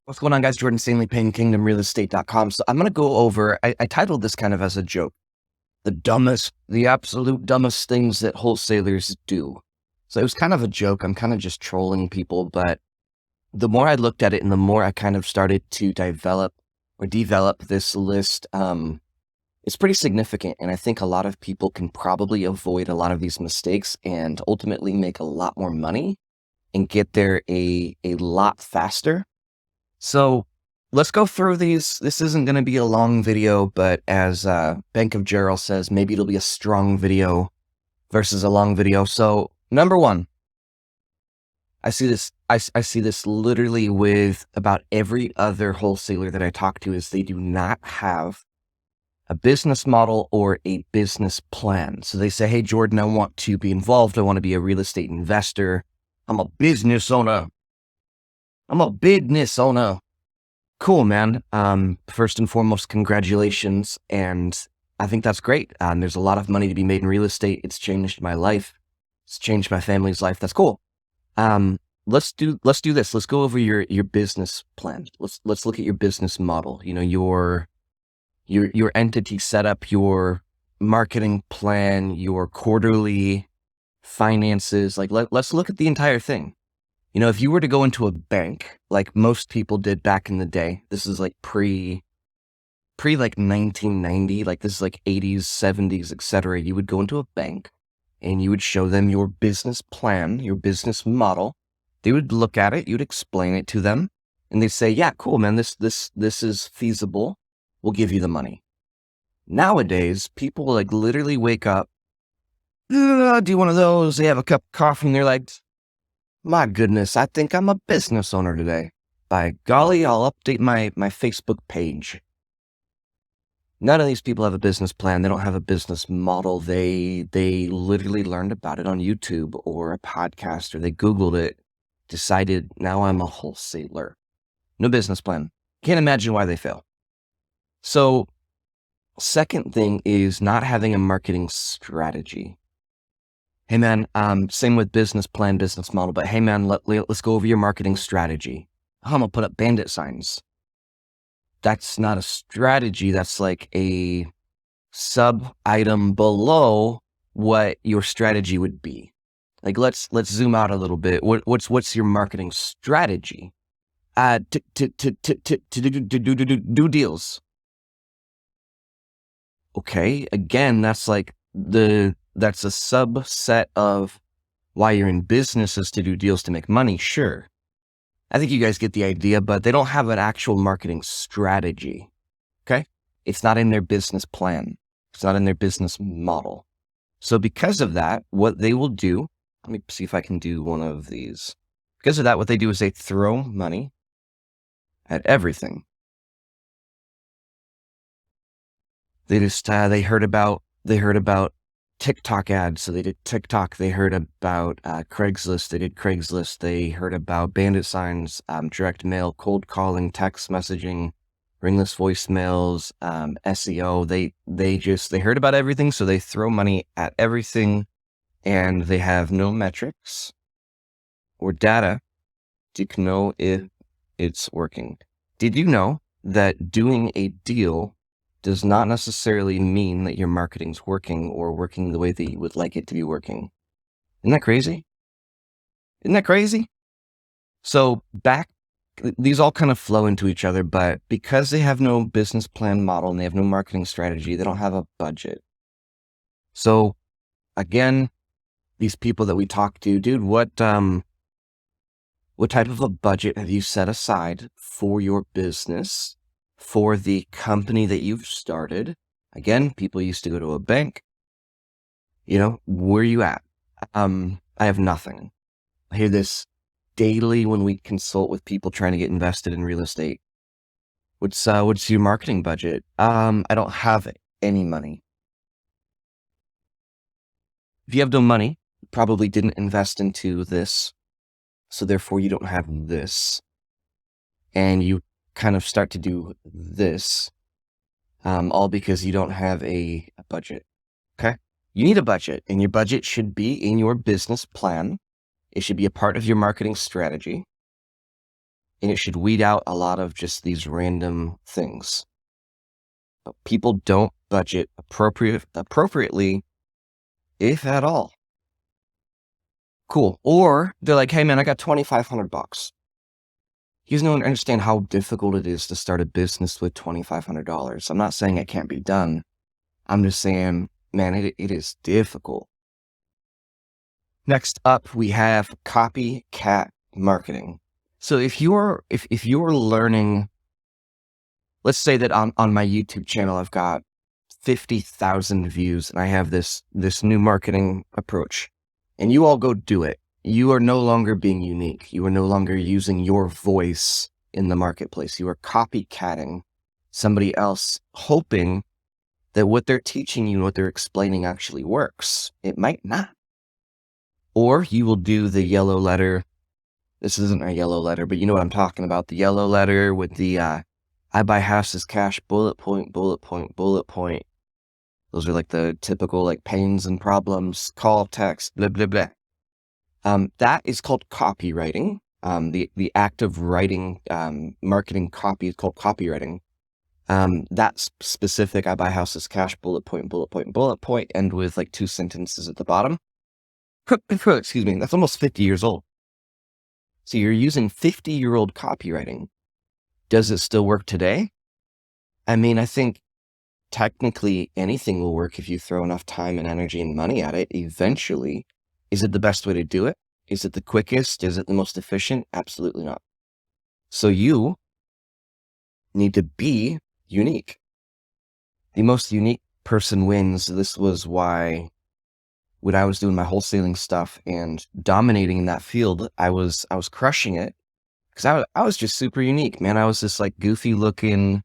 What's going on, guys? Jordan Stanley, Payne, KingdomRealEstate.com. So I'm going to go over, I titled this kind of as a joke, the absolute dumbest things that wholesalers do. So it was kind of a joke. I'm kind of just trolling people, but the more I looked at it and the more I kind of started to develop this list, it's pretty significant. And I think a lot of people can probably avoid a lot of these mistakes and ultimately make a lot more money and get there a lot faster. So let's go through these. This isn't going to be a long video, but as Bank of Gerald says, maybe it'll be a strong video versus a long video. So number one, I see this. I see this literally with about every other wholesaler that I talk to is they do not have a business model or a business plan. So they say, hey, Jordan, I want to be involved. I want to be a real estate investor. I'm a business owner. Cool, man. First and foremost, congratulations. And I think that's great. There's a lot of money to be made in real estate. It's changed my life. It's changed my family's life. That's cool. Let's do this. Let's go over your business plan. Let's look at your business model. You know, your entity setup, your marketing plan, your quarterly finances. Like let's look at the entire thing. You know, if you were to go into a bank, like most people did back in the day, this is like pre like 1990, like this is like 80s, 70s, etc. You would go into a bank and you would show them your business plan, your business model. They would look at it, you'd explain it to them, and they'd say, yeah, cool, man, this is feasible. We'll give you the money. Nowadays, people like literally wake up, do one of those, they have a cup of coffee, and they're like, my goodness, I think I'm a business owner today. By golly, I'll update my Facebook page. None of these people have a business plan. They don't have a business model. They literally learned about it on YouTube or a podcast, or they Googled it, decided, now I'm a wholesaler. No business plan. Can't imagine why they fail. So, second thing is not having a marketing strategy. Hey man, same with business plan, business model, but hey man, let's go over your marketing strategy. I'm gonna put up bandit signs. That's not a strategy. That's like a sub item below what your strategy would be. Like let's zoom out a little bit. What's your marketing strategy? To do deals. Okay, again, that's like that's a subset of why you're in business is to do deals to make money. Sure. I think you guys get the idea, but they don't have an actual marketing strategy. Okay. It's not in their business plan. It's not in their business model. So because of that, what they will do, let me see if I can do one of these. Because of that, what they do is they throw money at everything. They just, they heard about TikTok ads. So they did TikTok. They heard about Craigslist. They did Craigslist. They heard about bandit signs, direct mail, cold calling, text messaging, ringless voicemails, SEO. They heard about everything. So they throw money at everything, and they have no metrics or data to know if it's working. Did you know that doing a deal does not necessarily mean that your marketing's working or working the way that you would like it to be working? Isn't that crazy? So these all kind of flow into each other, but because they have no business plan model and they have no marketing strategy, they don't have a budget. So again, these people that we talk to, dude, what type of a budget have you set aside for your business, for the company that you've started? Again, people used to go to a bank. You know, where are you at? I have nothing. I hear this daily when we consult with people trying to get invested in real estate. What's your marketing budget? I don't have any money. If you have no money, you probably didn't invest into this. So therefore you don't have this. And you kind of start to do this, all because you don't have a budget. Okay. You need a budget, and your budget should be in your business plan. It should be a part of your marketing strategy. and it should weed out a lot of just these random things. But people don't budget appropriately, if at all. Cool. Or they're like, hey man, I got $2,500. You guys don't understand how difficult it is to start a business with $2,500. I'm not saying it can't be done. I'm just saying, man, it is difficult. Next up, we have copycat marketing. So if you're learning, let's say that on my YouTube channel, I've got 50,000 views and I have this new marketing approach, and you all go do it. You are no longer being unique. You are no longer using your voice in the marketplace. You are copycatting somebody else, hoping that what they're teaching you and what they're explaining actually works. It might not. Or you will do the yellow letter. This isn't a yellow letter, but you know what I'm talking about. The yellow letter with the I buy houses cash, bullet point, bullet point, bullet point. Those are like the typical like pains and problems, call, text, blah, blah, blah. That is called copywriting. The act of writing marketing copy is called copywriting. That's specific. I buy houses cash, bullet point, bullet point, bullet point, end with like 2 sentences at the bottom. Excuse me. That's almost 50 years old. So you're using 50-year-old copywriting. Does it still work today? I mean, I think technically anything will work if you throw enough time and energy and money at it eventually. Is it the best way to do it? Is it the quickest? Is it the most efficient? Absolutely not. So you need to be unique. The most unique person wins. This was why when I was doing my wholesaling stuff and dominating in that field, I was crushing it because I was just super unique, man. I was this like goofy looking,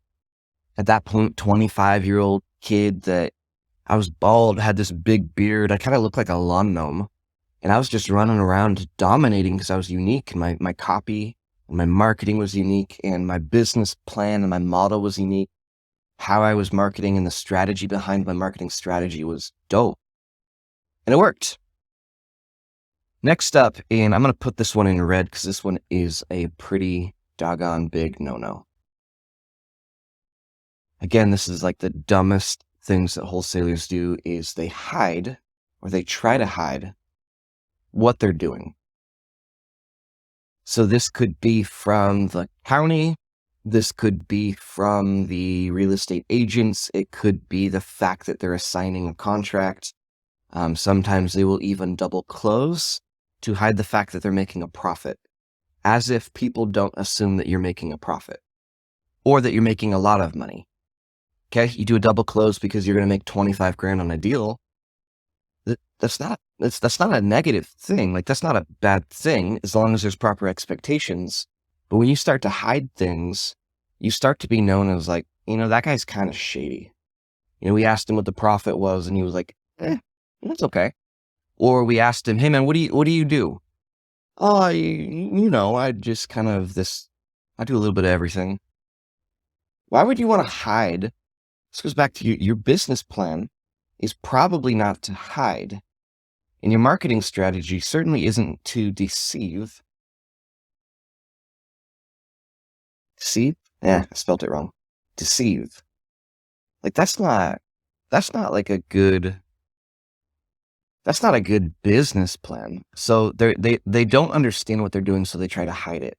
at that point, 25-year-old kid that I was bald, had this big beard. I kind of looked like a lawn gnome. And I was just running around dominating because I was unique, and my copy and my marketing was unique, and my business plan and my model was unique. How I was marketing and the strategy behind my marketing strategy was dope. And it worked. Next up, and I'm going to put this one in red because this one is a pretty doggone big no-no. Again, this is like the dumbest things that wholesalers do is they hide, or they try to hide, what they're doing. So this could be from the county. This could be from the real estate agents. It could be the fact that they're assigning a contract. Sometimes they will even double close to hide the fact that they're making a profit, as if people don't assume that you're making a profit or that you're making a lot of money. Okay, you do a double close because you're going to make 25 grand on a deal. That's not a negative thing. Like, that's not a bad thing as long as there's proper expectations. But when you start to hide things, you start to be known as like, that guy's kind of shady. We asked him what the profit was and he was like, that's okay. Or we asked him, hey man, what do you do? Oh, I just kind of I do a little bit of everything. Why would you want to hide? This goes back to your business plan is probably not to hide. And your marketing strategy certainly isn't to deceive. Deceive? I spelled it wrong. Deceive. Like that's not like a good business plan. So they don't understand what they're doing, so they try to hide it.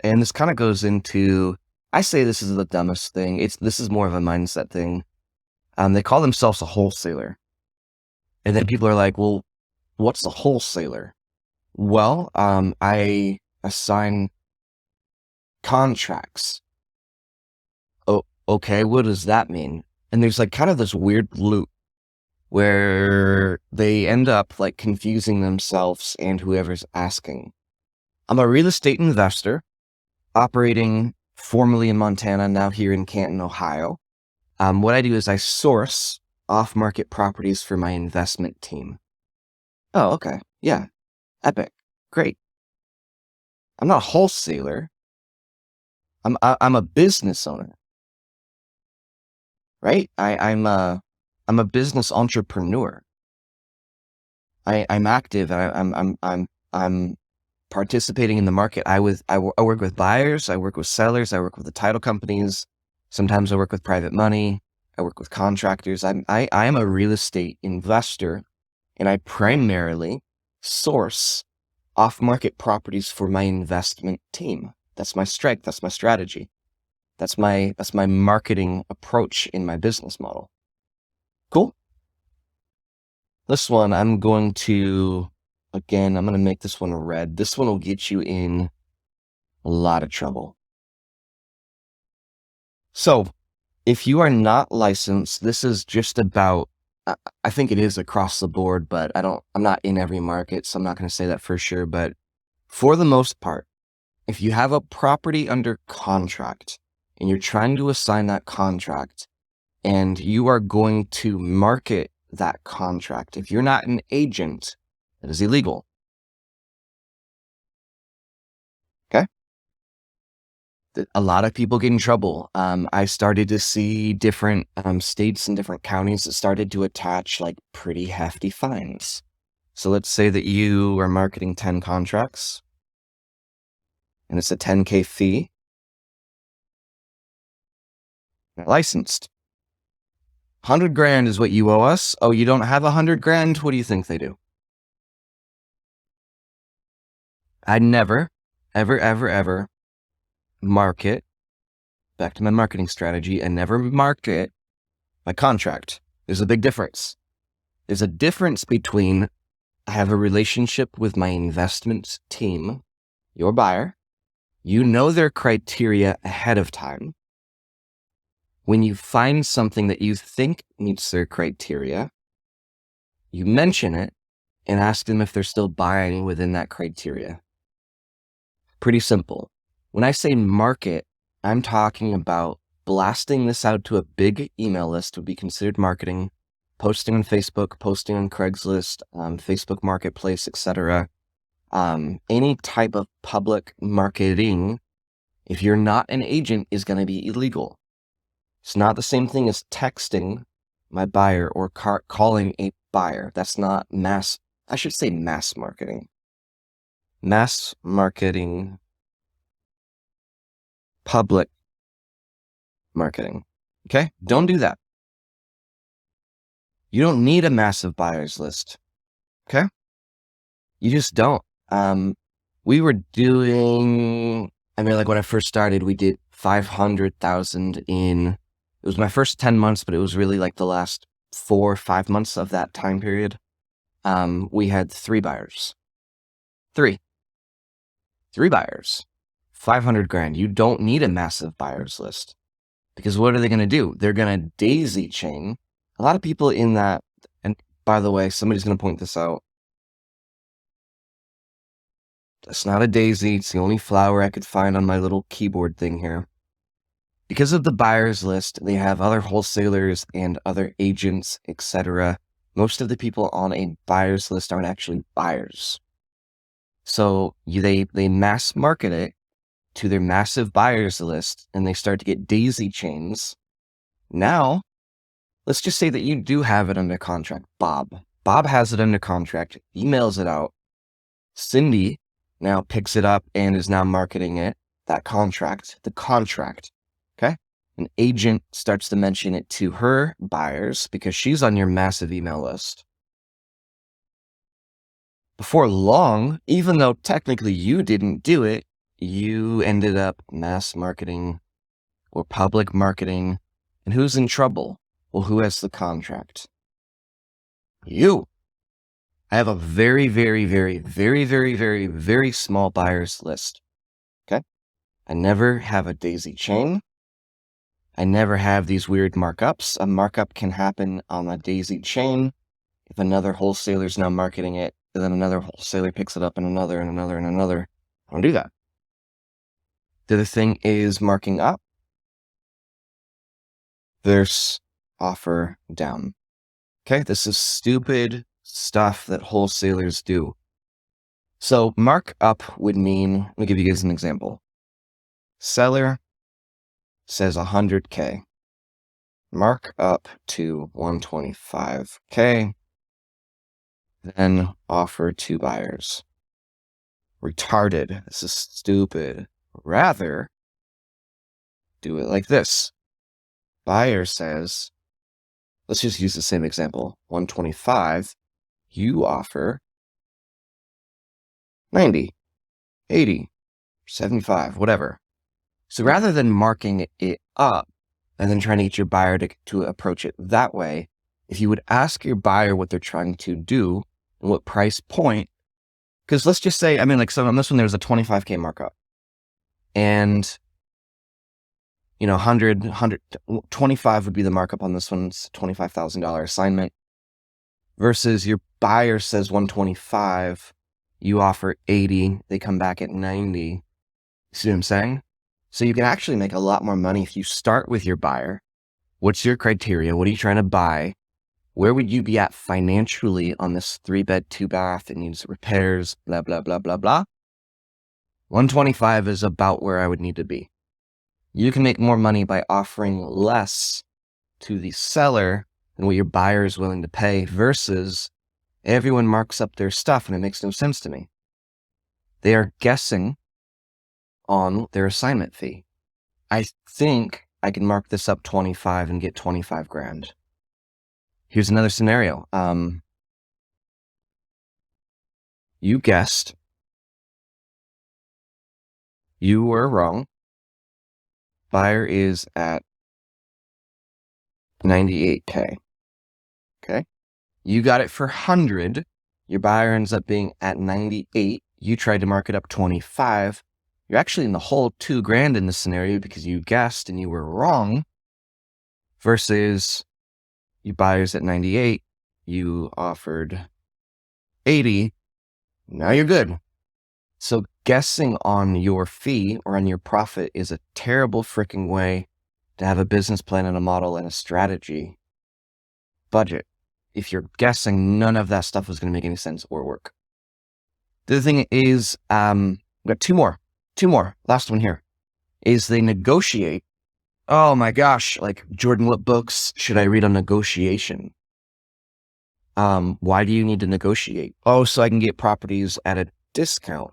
And this kind of goes into, I say this is the dumbest thing. This is more of a mindset thing. They call themselves a wholesaler. And then people are like, well, what's a wholesaler? Well, I assign contracts. Oh, okay. What does that mean? And there's like kind of this weird loop where they end up like confusing themselves and whoever's asking. I'm a real estate investor operating formerly in Montana, now here in Canton, Ohio. What I do is I source off-market properties for my investment team. Oh, okay. Yeah. Epic. Great. I'm not a wholesaler. I'm a business owner, right? I'm a business entrepreneur. I'm active. I'm participating in the market. I work with buyers, I work with sellers, I work with the title companies. Sometimes I work with private money. I work with contractors. I am a real estate investor, and I primarily source off-market properties for my investment team. That's my strength. That's my strategy. That's my marketing approach in my business model. Cool. This one, I'm going to make this one red. This one will get you in a lot of trouble. So if you are not licensed, this is just about, I think it is across the board, but I'm not in every market, so I'm not going to say that for sure. But for the most part, if you have a property under contract and you're trying to assign that contract and you are going to market that contract, if you're not an agent, that is illegal. Okay? A lot of people get in trouble. I started to see different states and different counties that started to attach like pretty hefty fines. So let's say that you are marketing 10 contracts and it's a $10K fee. You're licensed. 100 grand is what you owe us. Oh, you don't have 100 grand? What do you think they do? I never, ever, ever, ever market, back to my marketing strategy, I never market my contract. There's a big difference. There's a difference between I have a relationship with my investment team, your buyer. You know their criteria ahead of time. When you find something that you think meets their criteria, you mention it and ask them if they're still buying within that criteria. Pretty simple. When I say market, I'm talking about blasting this out to a big email list would be considered marketing, posting on Facebook, posting on Craigslist, Facebook Marketplace, etc. Any type of public marketing, if you're not an agent, is going to be illegal. It's not the same thing as texting my buyer or calling a buyer. That's not mass marketing. Mass marketing, public marketing. Okay? Don't do that. You don't need a massive buyers list. Okay? You just don't. We were doing, like when I first started, we did 500,000 in, it was my first 10 months, but it was really like the last 4 or 5 months of that time period. We had 3 buyers. 3 buyers. 500 grand. You don't need a massive buyers list because what are they going to do? They're going to daisy chain. A lot of people in that, and by the way, somebody's going to point this out. That's not a daisy. It's the only flower I could find on my little keyboard thing here. Because of the buyers list, they have other wholesalers and other agents, etc. Most of the people on a buyers list aren't actually buyers. So they mass market it to their massive buyers list and they start to get daisy chains. Now, let's just say that you do have it under contract. Bob has it under contract, emails it out. Cindy now picks it up and is now marketing it, the contract. Okay? An agent starts to mention it to her buyers because she's on your massive email list. Before long, even though technically you didn't do it, you ended up mass marketing or public marketing. And who's in trouble? Well, who has the contract? You. I have a very, very, very, very, very, very, very small buyers list. Okay? I never have a daisy chain. I never have these weird markups. A markup can happen on a daisy chain. If another wholesaler is now marketing it, and then another wholesaler picks it up and another and another and another. I don't do that. The other thing is marking up. There's offer down. Okay, this is stupid stuff that wholesalers do. So mark up would mean, let me give you guys an example. Seller says 100K. Mark up to 125K. Then offer to buyers. retarded. This is stupid. Rather, do it like this. Buyer says, let's just use the same example. 125, you offer 90, 80, 75, whatever. So rather than marking it up and then trying to get your buyer to approach it that way, if you would ask your buyer what they're trying to do and what price point, because let's just say, so on this one, there's a 25K markup and 125 would be the markup on this one's $25,000 assignment versus your buyer says 125, you offer 80, they come back at 90. See what I'm saying? So you can actually make a lot more money if you start with your buyer. What's your criteria? What are you trying to buy? Where would you be at financially on this 3-bed, 2-bath? It needs repairs, blah, blah, blah, blah, blah. 125 is about where I would need to be. You can make more money by offering less to the seller than what your buyer is willing to pay versus everyone marks up their stuff and it makes no sense to me. They are guessing on their assignment fee. I think I can mark this up 25 and get 25 grand. Here's another scenario. You guessed. You were wrong. Buyer is at 98K. Okay. You got it for 100. Your buyer ends up being at 98. You tried to mark it up 25. You're actually in the hole 2 grand in this scenario because you guessed and you were wrong versus your buyer's at 98. You offered 80. Now you're good. So guessing on your fee or on your profit is a terrible freaking way to have a business plan and a model and a strategy. Budget. If you're guessing, none of that stuff is going to make any sense or work. The other thing is, we've got two more. Last one here is they negotiate. Oh my gosh. Like, Jordan, what books should I read on negotiation? Why do you need to negotiate? Oh, so I can get properties at a discount.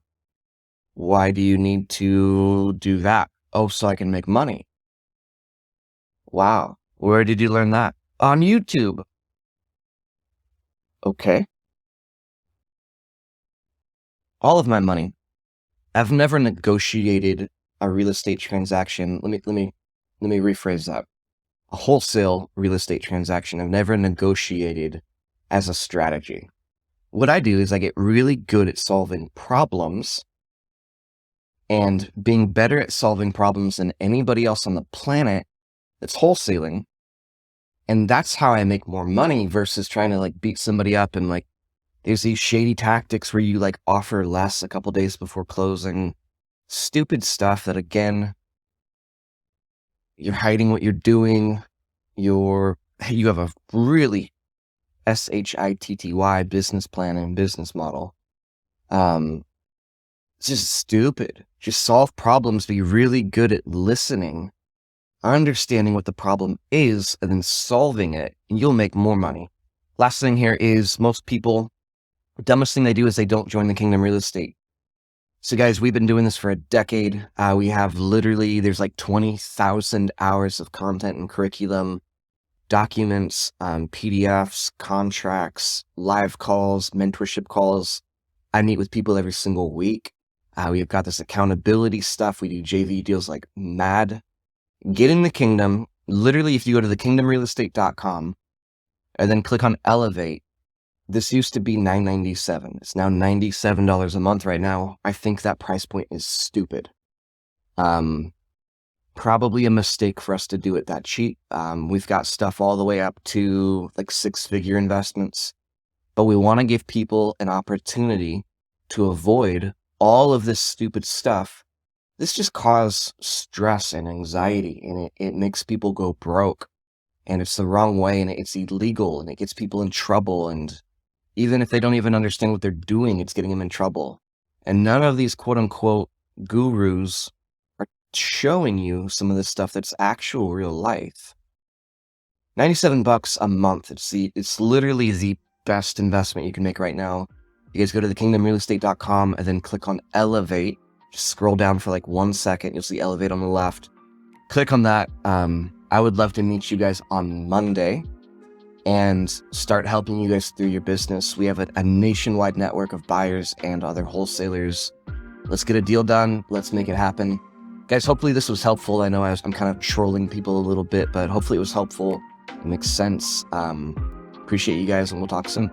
Why do you need to do that? Oh, so I can make money. Wow. Where did you learn that? On YouTube. Okay. All of my money. I've never negotiated a real estate transaction. Let me rephrase that. A wholesale real estate transaction. I've never negotiated as a strategy. What I do is I get really good at solving problems and being better at solving problems than anybody else on the planet that's wholesaling. And that's how I make more money versus trying to beat somebody up. And there's these shady tactics where you offer less a couple days before closing. Stupid stuff that, again, you're hiding what you're doing. You have a really SHITTY business plan and business model. It's just stupid. Just solve problems, be really good at listening, understanding what the problem is, and then solving it, and you'll make more money. Last thing here is most people, the dumbest thing they do is they don't join the Kingdom Real Estate. So guys, we've been doing this for a decade. We have there's 20,000 hours of content and curriculum, documents, PDFs, contracts, live calls, mentorship calls. I meet with people every single week. We've got this accountability stuff. We do JV deals like mad. Get in the kingdom. Literally, if you go to thekingdomrealestate.com and then click on Elevate, this used to be $997. It's now $97 a month right now. I think that price point is stupid. Probably a mistake for us to do it that cheap. We've got stuff all the way up to 6-figure investments, but we want to give people an opportunity to avoid all of this stupid stuff. This just causes stress and anxiety, and it makes people go broke, and it's the wrong way, and it's illegal, and it gets people in trouble. And even if they don't even understand what they're doing, it's getting them in trouble. And none of these quote unquote gurus are showing you some of this stuff that's actual real life. $97 a month. It's literally the best investment you can make right now. You guys go to thekingdomrealestate.com and then click on Elevate. Just scroll down for like 1 second. You'll see Elevate on the left. Click on that. I would love to meet you guys on Monday and start helping you guys through your business. We have a nationwide network of buyers and other wholesalers. Let's get a deal done. Let's make it happen. Guys, hopefully this was helpful. I know I'm kind of trolling people a little bit, but hopefully it was helpful. It makes sense. Appreciate you guys, and we'll talk soon.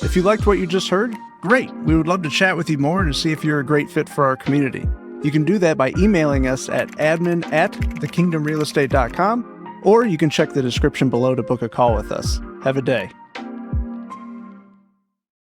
If you liked what you just heard, great. We would love to chat with you more and to see if you're a great fit for our community. You can do that by emailing us at admin@thekingdomrealestate.com, or you can check the description below to book a call with us. Have a day.